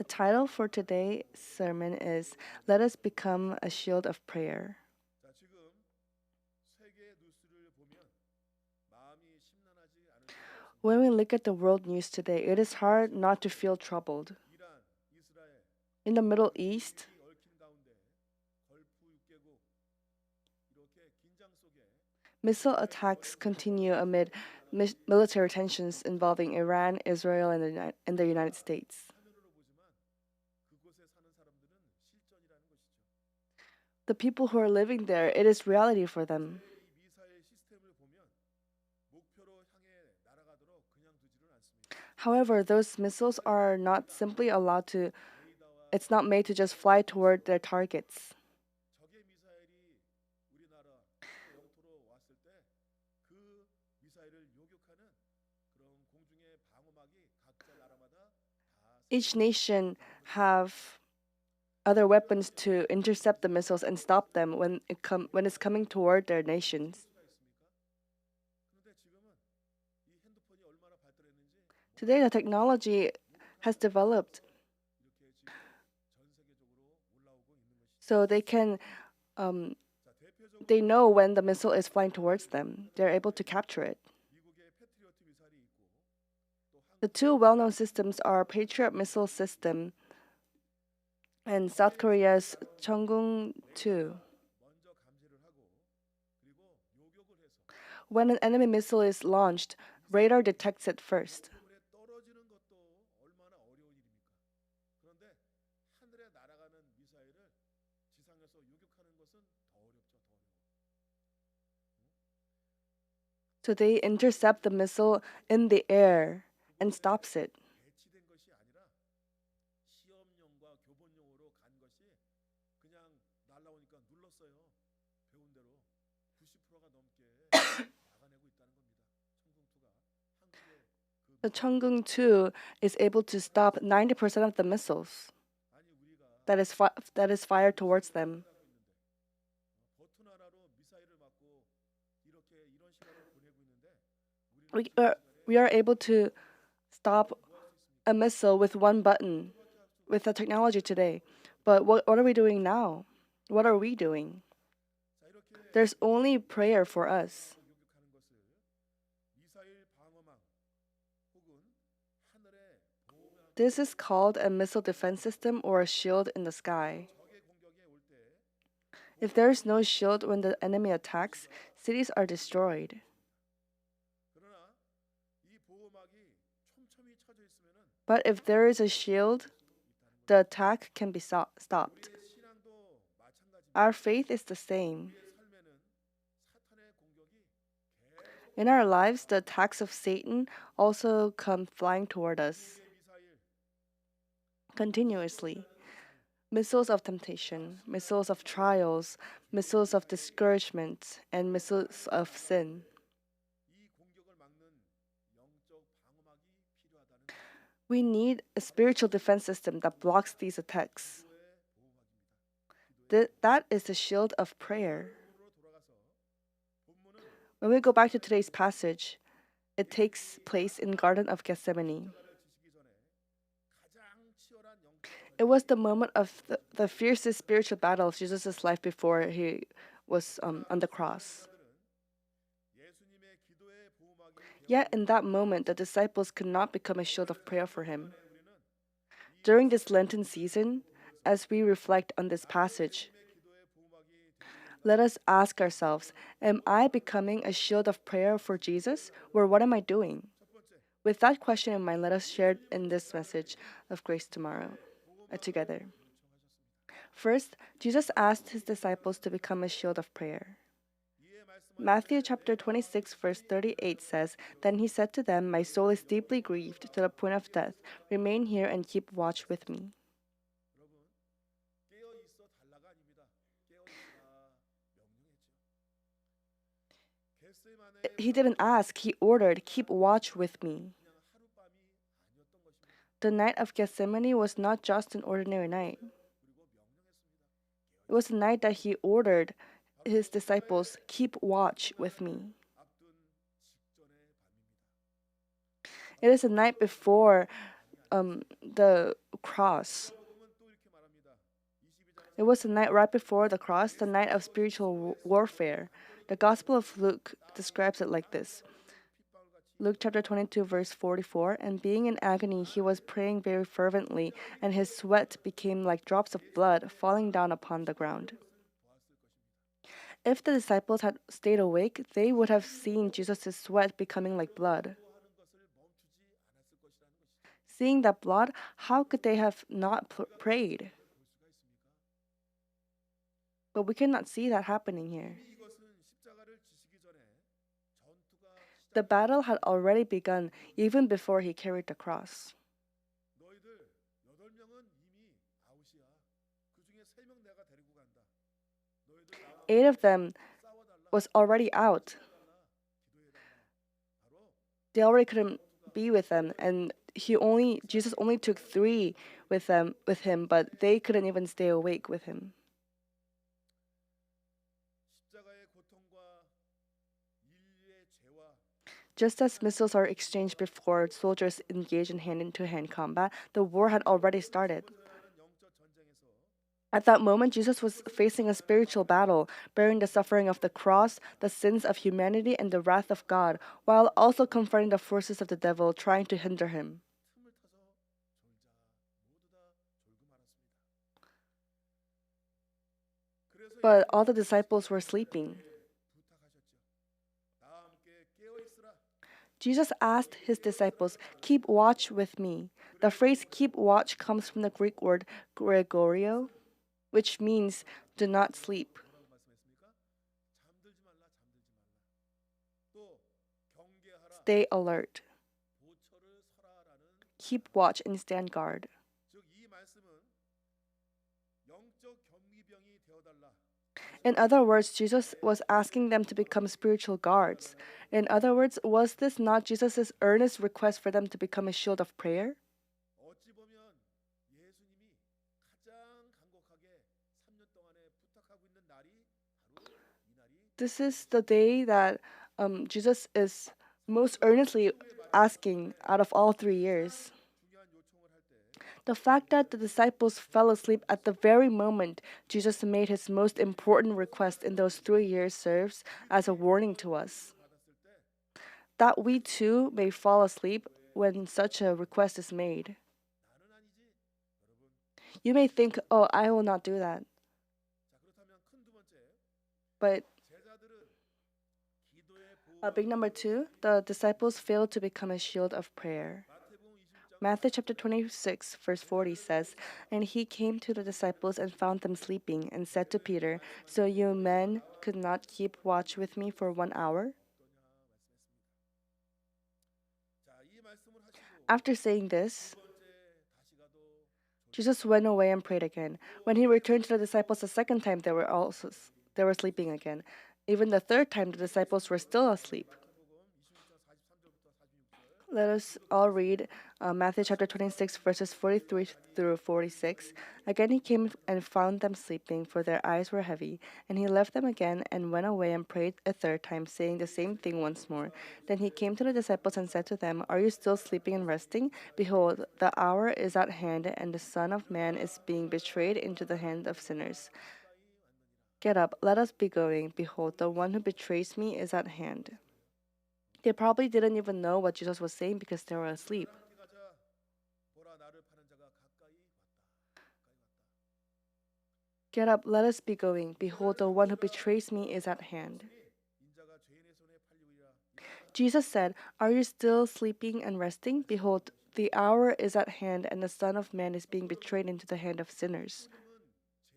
The title for today's sermon is Let Us Become a Shield of Prayer. 자, 지금 세계 뉴스를 보면 마음이 심란하지 않을 수가 없습니다. When we look at the world news today, it is hard not to feel troubled. 이란, 이스라엘, In the Middle East, 이 얽힌 가운데 걸프 6개국 이렇게 긴장 속에 missile attacks continue amid military tensions involving Iran, Israel, and the United States. 화면으로 보지만 그곳에 사는 사람들은 실전이라는 것이죠. The people who are living there, it is reality for them. 이 미사일 시스템을 보면 목표로 향해 날아가도록 그냥 두지는 않습니다. However, those missiles are not simply allowed to, it's not made to just fly toward their targets. 적의 미사일이 우리나라 영토로 왔을 때 그 미사일을 요격하는 그런 공중의 방어막이 각자 나라마다 다 Each nation have other weapons to intercept the missiles and stop them when it's coming toward their nations. 수가 있습니까? 그런데 지금은 이 핸드폰이 얼마나 발달했는지 Today, the technology has developed 이렇게 지금 전 세계적으로 올라오고 있는 것이죠. so they can 자, 대표적으로 they know when the missile is flying towards them. They're able to capture it. 미국의 패트리어트 미사일이 있고 또 The two well-known systems are Patriot missile system and South Korea's Cheonggung-2. 먼저 감지를 하고 그리고 요격을 해서 When an enemy missile is launched, radar detects it first. 하늘에 떨어지는 것도 얼마나 어려운 일입니까? 그런데 하늘에 날아가는 미사일을 지상에서 요격하는 것은 더 어렵죠, 더 어려워. So they intercept the missile in the air and stops it. 배치된 것이 아니라 시험용과 교본용으로 간 것이 그냥 날라오니까 눌렀어요. 배운 대로 90%가 넘게 막아내고 있다는 겁니다. 청궁투가 한국의 그 The Cheonggung-2 is able to stop 90% of the missiles 아니 우리가 that is fired towards them. 하고 있는데 버튼하나로 미사일을 맞고 이렇게 이런 시간을 보내고 있는데 We are able to stop a missile with one button with the technology today. But what are we doing now? What are we doing? 자 이렇게 There's only prayer for us. 요격하는 것을 미사일 방어망 혹은 하늘에 보호망 This is called a missile defense system or a shield in the sky. 적의 공격에 올 때 If there is no shield when the enemy attacks, cities are destroyed. 그러나 이 보호막이 촘촘히 쳐져 있으면은 But if there is a shield, the attack can be stopped. 우리의 신앙도 마찬가지입니다. Our faith is the same. 우리의 삶에는 사탄의 공격이 계속 In our lives, the attacks of Satan also come flying toward us 우리의 미사일 continuously. Missiles of temptation, missiles of trials, missiles of discouragement, and missiles of sin. 이 공격을 막는 영적 방어막이 필요하다는 We need a spiritual defense system that blocks these attacks. 기도의 보호막입니다. That is the shield of prayer. 본문으로 돌아가서 본문은 When we go back to today's passage, it takes place in Garden of Gethsemane. 십자가를 지시기 전에 가장 치열한 영적 It was the moment of the fiercest spiritual battle of Jesus' life before he was on the cross. 예수님의 기도의 보호막이 Yet in that moment, the disciples could not become a shield of prayer for him. 우리는 During this Lenten season, as we reflect on this passage, 기도의 보호막이 let us ask ourselves, am I becoming a shield of prayer for Jesus, or what am I doing? 첫 번째 With that question in mind, let us share in this message of grace tomorrow together. First, Jesus asked his disciples to become a shield of prayer. 이에 말씀을 Matthew chapter 26 verse 38 says, Then he said to them, My soul is deeply grieved to the point of death. Remain here and keep watch with me. 여러분 깨어 있어 달라가 아닙니다. 깨어 있으라 명령했죠. 겟세마네 He didn't ask, he ordered, Keep watch with me. 그냥 하룻밤이 아니었던 것입니다. The night of Gethsemane was not just an ordinary night. 그리고 명령했습니다. It was a night that he ordered his disciples, Keep watch with me. 앞둔 직전의 밤입니다. It is the night before the cross. 복음은 또 이렇게 말합니다. 22장은 It was the night right before the cross, the night of spiritual warfare. The Gospel of Luke describes it like this. 핏방울 같이 Luke chapter 22, verse 44. And being in agony, he was praying very fervently, and his sweat became like drops of blood falling down upon the ground. 보았을 것입니다. If the disciples had stayed awake, they would have seen Jesus' sweat becoming like blood. 하는 것을 멈추지 않았을 것이라는 것이죠. Seeing that blood, how could they have not prayed? 볼 수가 있습니까? But we cannot see that happening here. 이것은 십자가를 지시기 전에 전투가 The battle had already begun even before he carried the cross. 너희들 8명은 이미 아웃이야. 그 중에 3명 내가 데리고 간다. 너희들 나와 8 of them 싸워달라. was already out. 기도해달라. 바로 They already couldn't be with them, and Jesus only took 3 with him, but they couldn't even stay awake with him. 십자가의 고통과 인류의 죄와 Just as missiles are exchanged before soldiers engage in hand-to-hand combat, the war had already started. 하는 영적 전쟁에서 At that moment, Jesus was facing a spiritual battle, bearing the suffering of the cross, the sins of humanity, and the wrath of God, while also confronting the forces of the devil trying to hinder him. 틈을 타서 졸자 모두 다 졸고 말았습니다. 그래서 But all the disciples were sleeping. 부탁하셨죠. 다 함께 깨어 있으라. Jesus asked his disciples, "Keep watch with me." The phrase keep watch comes from the Greek word Gregorio, which means do not sleep. 뭐라고 말씀했습니까? 잠들지 말라, 잠들지 말라. 또 경계하라, Stay alert. 보초를 서라라는 Keep watch and stand guard. 즉 이 말씀은 영적 경비병이 되어달라. In other words, Jesus was asking them to become spiritual guards. In other words, was this not Jesus' earnest request for them to become a shield of prayer? 어찌 보면 예수님이 가장 간곡하게 3년 동안에 부탁하고 있는 날이 바로 이 날이 This is the day that Jesus is most earnestly asking out of all 3 years. 중요한 요청을 할 때 The fact that the disciples fell asleep at the very moment Jesus made his most important request in those 3 years serves as a warning to us. 받았을 때 That we too may fall asleep when such a request is made. 나는 아니지. 여러분, You may think, oh, I will not do that. 자 그렇다면 큰 두 번째 But 제자들은 기도의 big number 2, the disciples failed to become a shield of prayer. 마태복음 26장 Matthew chapter 26, verse 40 says, And he came to the disciples and found them sleeping, and said to Peter, So you men could not keep watch with me for 1 hour? 자, 이 말씀을 하시고 After saying this, 두 번째 다시 가도 Jesus went away and prayed again. When he returned to the disciples the second time, they were sleeping again. Even the third time, the disciples were still asleep. 마태복음 26장 43절부터 46절 Let us all read Matthew chapter 26, verses 43 through 46. Again he came and found them sleeping, for their eyes were heavy. And he left them again and went away and prayed a third time, saying the same thing once more. Then he came to the disciples and said to them, Are you still sleeping and resting? Behold, the hour is at hand, and the Son of Man is being betrayed into the hand of sinners. Get up, let us be going. Behold, the one who betrays me is at hand. They probably didn't even know what Jesus was saying because they were asleep. 함께 가자. 보라 나를 파는 자가 가까이 왔다. Get up, let us be going. Behold, the one who betrays me is at hand. 인자가 죄인의 손에 팔리우리라. Jesus said, Are you still sleeping and resting? Behold, the hour is at hand, and the Son of Man is being betrayed into the hand of sinners.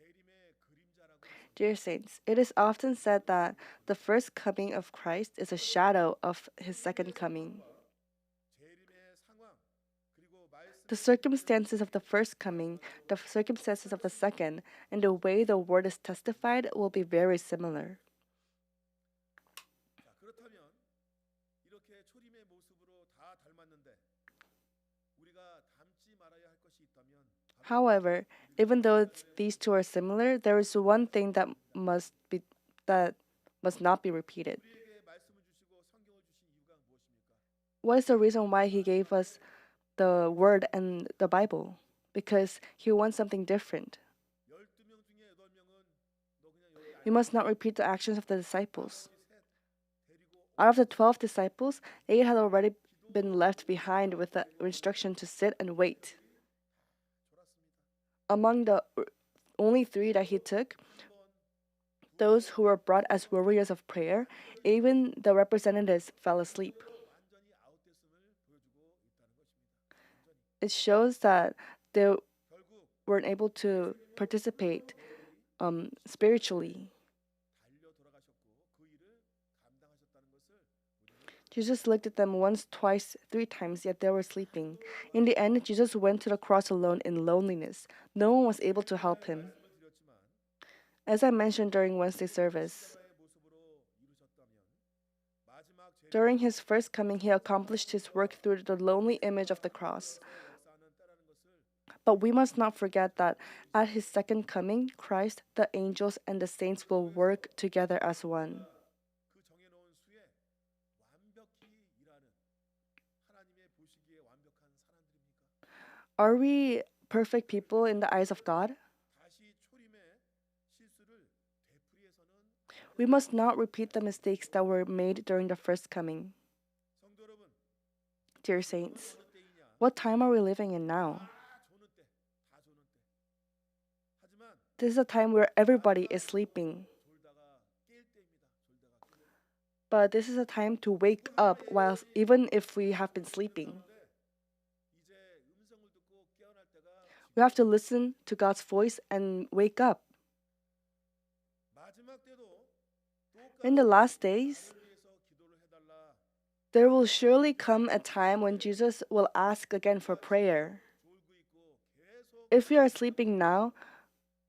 재림의 그림자라고 Dear saints, it is often said that the first coming of Christ is a shadow of his second coming. 재림의 상황 그리고 말씀 The circumstances of the first coming, the circumstances of the second, and the way the word is testified will be very similar. 자, 그렇다면 이렇게 초림의 모습으로 다 닮았는데 우리가 닮지 말아야 할 것이 있다면 However, even though these two are similar, there is one thing that must not be repeated. 우리에게 말씀을 주시고 성경을 주신 이유가 무엇입니까? What is the reason why he gave us the word and the Bible? because He wants something different. 12명 중에 8명은 너 그냥 여기 We must not repeat the actions of the disciples. 셋 데리고 Out of the 12 disciples, 8 had already been left behind with the instruction to sit and wait. 졸았습니다. Among the only 3 that He took, those who were brought as warriors of prayer, even the representatives fell asleep. 완전히 아웃됐음을 보여주고 있다는 것입니다. 완전히. It shows that they 결국 weren't able to participate spiritually. 달려 돌아가셨고 그 일을 감당하셨다는 것을 우리는 Jesus looked at them once, twice, 3 times, yet they were sleeping. In the end, Jesus went to the cross alone in loneliness. No one was able to help him. 말씀을 드렸지만 As I mentioned during Wednesday service, 십자가의 모습으로 이루셨다면 마지막 during his first coming, he accomplished his work through the lonely image of the cross. 역사하는 때라는 것을 But we must not forget that at his second coming, Christ, the angels, and the saints will work together as one. 그 정해놓은 수에 완벽히 일하는 하나님의 보시기에 완벽한 사람들입니까? Are we perfect people in the eyes of God? 다시 초림의 실수를 되풀이해서는 We must not repeat the mistakes that were made during the first coming. 성도 여러분 Dear saints, 어느 때이냐? what time are we living in now? 다 조는 때, 다 조는 때. 하지만 This is a time where everybody is sleeping. 졸다가 깰 때입니다. 졸다가 깰 때. But this is a time to wake up while even if we have been sleeping. 이제 음성을 듣고 깨어날 때가 We have to listen to God's voice and wake up. 마지막 때도 In the last days, 위해서 기도를 해달라. there will surely come a time when Jesus will ask again for prayer. 졸고 있고 계속 If we are sleeping now,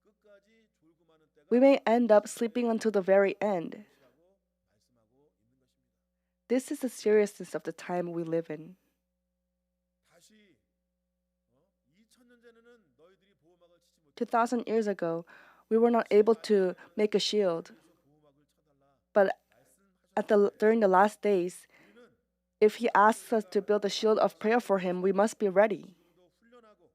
끝까지 졸고 마는 때가 we may end up sleeping until the very end. 라고 말씀하고 있는 것입니다. This is the seriousness of the time we live in. 다시 2000년 전에는 너희들이 보호막을 치지 못해 2,000 years ago, we were not able to make a shield. 보호막을 쳐달라. But during the last days, if He asks us to build a shield of prayer for Him, we must be ready. 도 훈련하고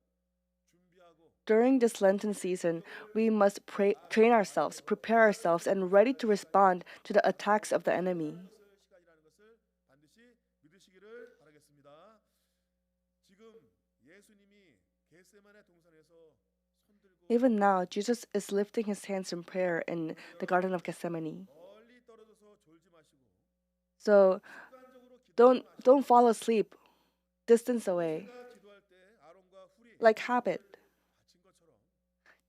준비하고 During this Lenten season, we must train ourselves, prepare ourselves, and ready to respond to the attacks of the enemy. 시간이라는 것을 반드시 믿으시기를 바라겠습니다. 지금 예수님이 겟세마네 동산에서 손들고 Even now, Jesus is lifting His hands in prayer in the Garden of Gethsemane. 멀리 떨어져서 졸지 마시고 So 습관적으로 don't fall asleep, distance away, 기도할 때 아론과 훌이 like habit. 받친 것처럼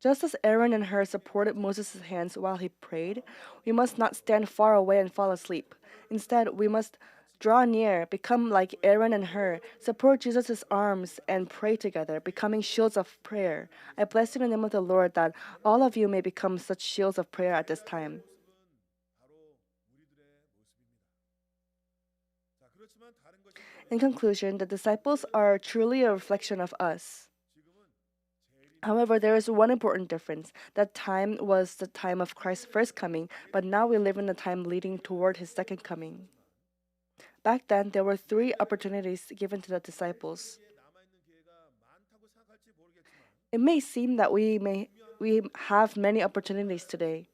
Just as Aaron and Hur supported Moses' hands while he prayed, we must not stand far away and fall asleep. Instead, we must draw near, become like Aaron and Hur, support Jesus' arms, and pray together, becoming shields of prayer. I bless you in the name of the Lord that all of you may become such shields of prayer at this time. 모습은 바로 우리들의 모습입니다. 자, 그렇지만 다른 것이 In conclusion, the disciples are truly a reflection of us. 지금은 However, there is one important difference. That time was the time of Christ's first coming, but now we live in the time leading toward His second coming. Back then, there were 3 opportunities given to the disciples. 남아 있는 기회가 많다고 생각할지 모르겠지만 It may seem that we have many opportunities today,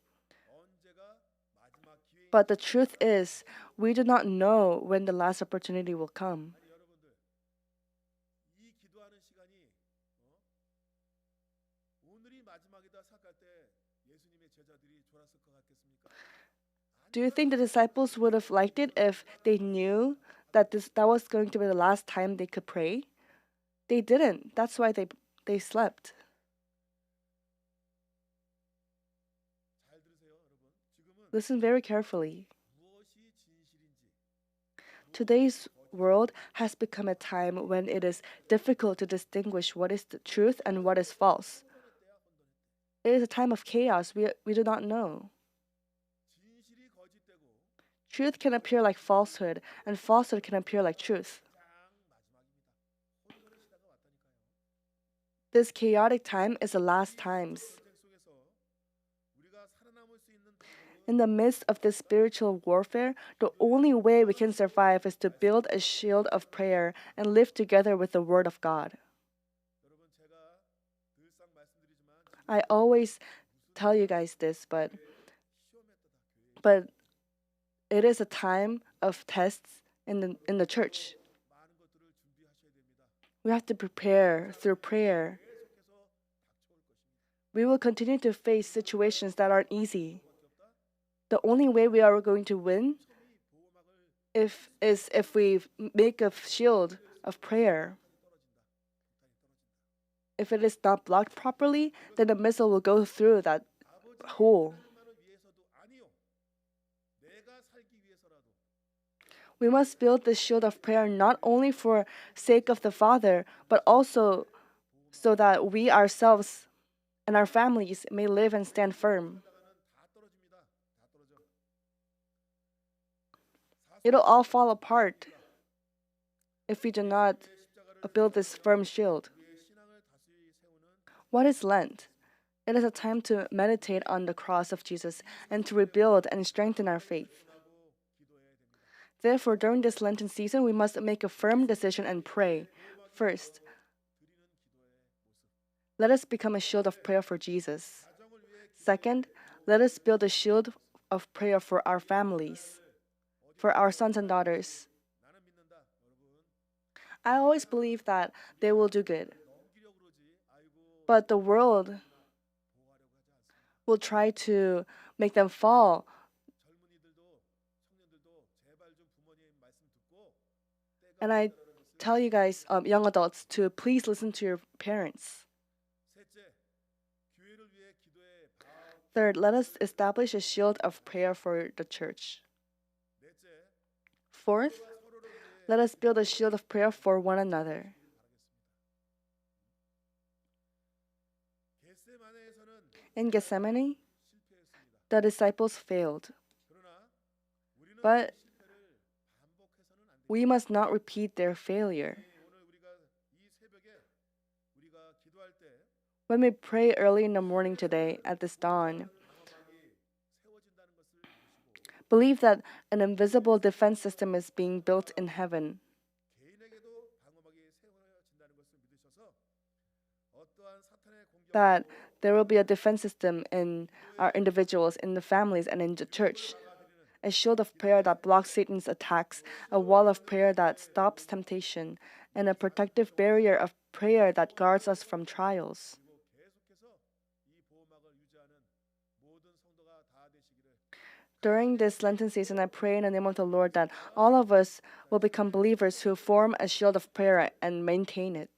언제가 마지막 기회 but the truth is, we do not know when the last opportunity will come. 아니 여러분들 이 기도하는 시간이 오늘이 마지막이다 생각할 때 예수님의 제자들이 졸았을 것 같겠습니까? Do you think the disciples would have liked it if they knew that that was going to be the last time they could pray? They didn't. That's why they slept. 잘 들으세요, 여러분. 지금은 Listen very carefully. 무엇이 진실인지 Today's world has become a time when it is difficult to distinguish what is the truth and what is false. It is a time of chaos. We do not know. 진실이 거짓되고 Truth can appear like falsehood, and falsehood can appear like truth. 딱 마지막입니다. 혼돈의 시대가 왔다니까요. This chaotic time is the last times. 전쟁 속에서 우리가 살아남을 수 있는 방법은 In the midst of this spiritual warfare, the only way we can survive is to build a shield of prayer and live together with the Word of God. 여러분 제가 I always tell you guys this, but it is a time of tests in the church. We have to prepare through prayer. We will continue to face situations that aren't easy. The only way we are going to win is if we make a shield of prayer. If it is not blocked properly, then the missile will go through that hole. We must build this shield of prayer not only for sake of the Father, but also so that we ourselves and our families may live and stand firm. It'll all fall apart if we do not build this firm shield. What is Lent? It is a time to meditate on the cross of Jesus and to rebuild and strengthen our faith. Therefore, during this Lenten season, we must make a firm decision and pray. First, let us become a shield of prayer for Jesus. Second, let us build a shield of prayer for our families, for our sons and daughters. I always believe that they will do good. But the world will try to make them fall. And I tell you guys, young adults, to please listen to your parents. Third, let us establish a shield of prayer for the church. Fourth, let us build a shield of prayer for one another. In Gethsemane, the disciples failed. But we must not repeat their failure. When we pray early in the morning today at this dawn, believe that an invisible defense system is being built in heaven. That there will be a defense system in our individuals, in the families, and in the church. A shield of prayer that blocks Satan's attacks, a wall of prayer that stops temptation, and a protective barrier of prayer that guards us from trials. During this Lenten season, I pray in the name of the Lord that all of us will become believers who form a shield of prayer and maintain it.